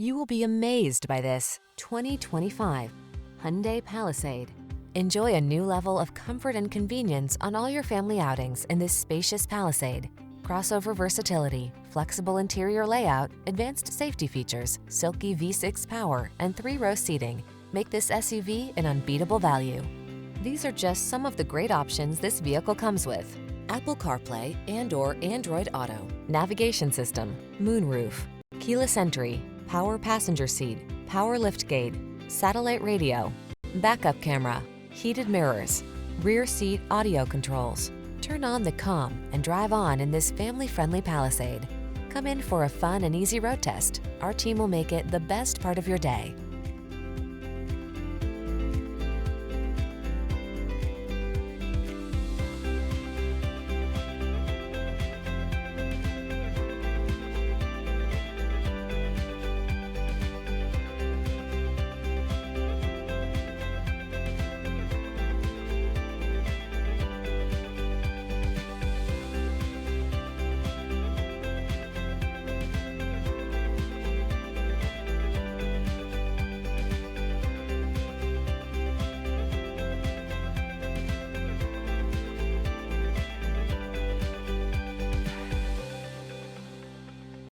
You will be amazed by this 2025 Hyundai Palisade. Enjoy a new level of comfort and convenience on all your family outings in this spacious Palisade. Crossover versatility, flexible interior layout, advanced safety features, silky V6 power, and 3-row seating make this SUV an unbeatable value. These are just some of the great options this vehicle comes with: Apple CarPlay and/or Android Auto, navigation system, moonroof, keyless entry, power passenger seat, power liftgate, satellite radio, backup camera, heated mirrors, rear seat audio controls. Turn on the calm and drive on in this family-friendly Palisade. Come in for a fun and easy road test. Our team will make it the best part of your day.